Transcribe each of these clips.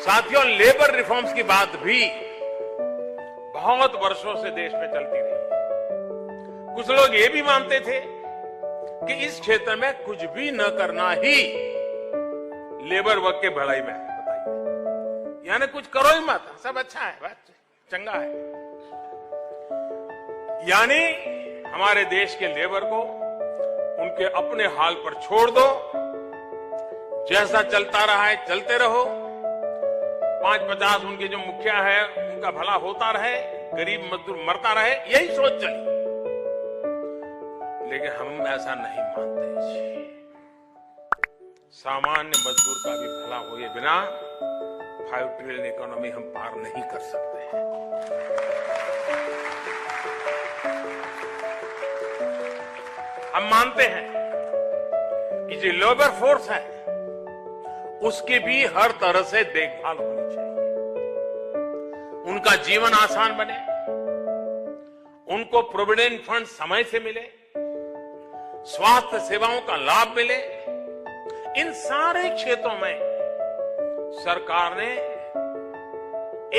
साथियों, labour reforms की बात भी बहुत वर्षों से देश में चलती रही। कुछ लोग ये भी मानते थे कि इस क्षेत्र में कुछ भी न करना ही लेबर वर्क के भलाई में है। बताइए, यानी कुछ करो ही मत, सब अच्छा है, बस चंगा है। यानी हमारे देश के लेबर को उनके अपने हाल पर छोड़ दो, जैसा चलता रहा है चलते रहो, 5-50 उनके जो मुखिया है उनका भला होता रहे, गरीब मजदूर मरता रहे, यही सोच चली। लेकिन हम ऐसा नहीं मानते। सामान्य मजदूर का भी भला हुए बिना 5 ट्रिलियन इकोनॉमी हम पार नहीं कर सकते हैं। हम मानते हैं कि जो लेबर फोर्स है उसकी भी हर तरह से देखभाल होनी चाहिए, उनका जीवन आसान बने, उनको प्रोविडेंट फंड समय से मिले, स्वास्थ्य सेवाओं का लाभ मिले। इन सारे क्षेत्रों में सरकार ने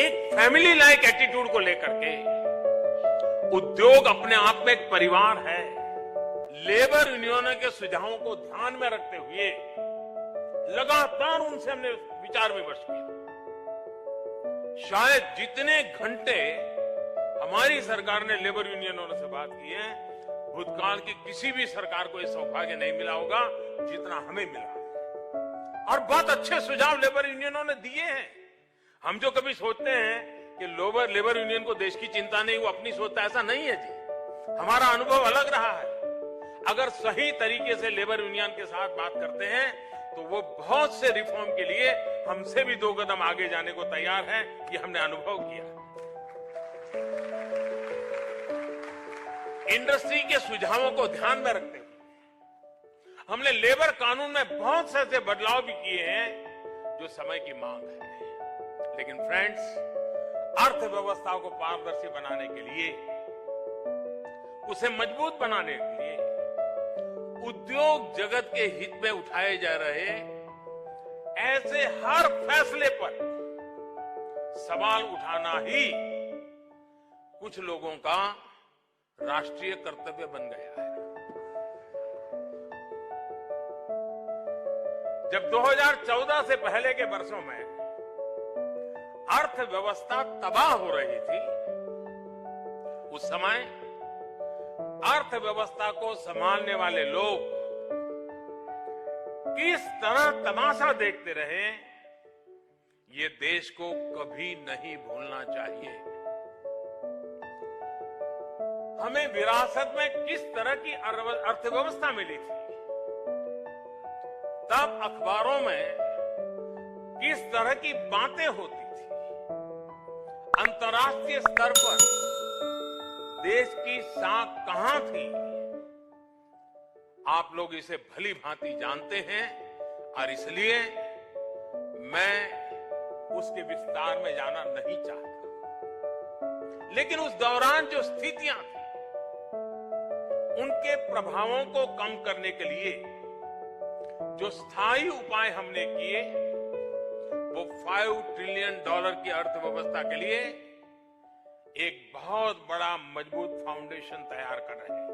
एक फैमिली लाइक एटीट्यूड को लेकर के, उद्योग अपने आप में एक परिवार है, लेबर यूनियनों के सुझावों को ध्यान में रखते हुए लगातार उनसे हमने विचार विमर्श किया। शायद जितने घंटे हमारी सरकार ने लेबर यूनियनों से बात की है, भूतकाल की किसी भी सरकार को यह सौभाग्य नहीं मिला होगा जितना हमें मिला। और बहुत अच्छे सुझाव लेबर यूनियनों ने दिए हैं। हम जो कभी सोचते हैं कि लेबर यूनियन को देश की चिंता नहीं, वो अपनी सोचता, ऐसा नहीं है जी। हमारा अनुभव अलग रहा है। अगर सही तरीके से लेबर यूनियन के साथ बात करते हैं तो वो बहुत से रिफॉर्म के लिए हमसे भी 2 कदम आगे जाने को तैयार है। ये हमने अनुभव किया। इंडस्ट्री के सुझावों को ध्यान में रखते हुए हमने लेबर कानून में बहुत से ऐसे बदलाव भी किए हैं जो समय की मांग है। लेकिन फ्रेंड्स, अर्थव्यवस्था को पारदर्शी बनाने के लिए, उसे मजबूत बनाने के लिए उद्योग जगत के हित में उठाए जा रहे ऐसे हर फैसले पर सवाल उठाना ही कुछ लोगों का राष्ट्रीय कर्तव्य बन गया है। जब 2014 से पहले के वर्षों में अर्थव्यवस्था तबाह हो रही थी, उस समय अर्थव्यवस्था को संभालने वाले लोग किस तरह तमाशा देखते रहे, ये देश को कभी नहीं भूलना चाहिए। हमें विरासत में किस तरह की अर्थव्यवस्था मिली थी, तब अखबारों में किस तरह की बातें होती थी, अंतर्राष्ट्रीय स्तर पर देश की साख कहां थी, आप लोग इसे भली भांति जानते हैं। और इसलिए मैं उसके विस्तार में जाना नहीं चाहता। लेकिन उस दौरान जो स्थितियां थी, उनके प्रभावों को कम करने के लिए जो स्थायी उपाय हमने किए, वो $5 ट्रिलियन की अर्थव्यवस्था के लिए एक बहुत बड़ा मजबूत फाउंडेशन तैयार कर रहे हैं।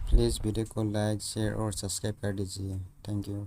प्लीज़ वीडियो को लाइक, शेयर और सब्सक्राइब कर दीजिए। Thank you.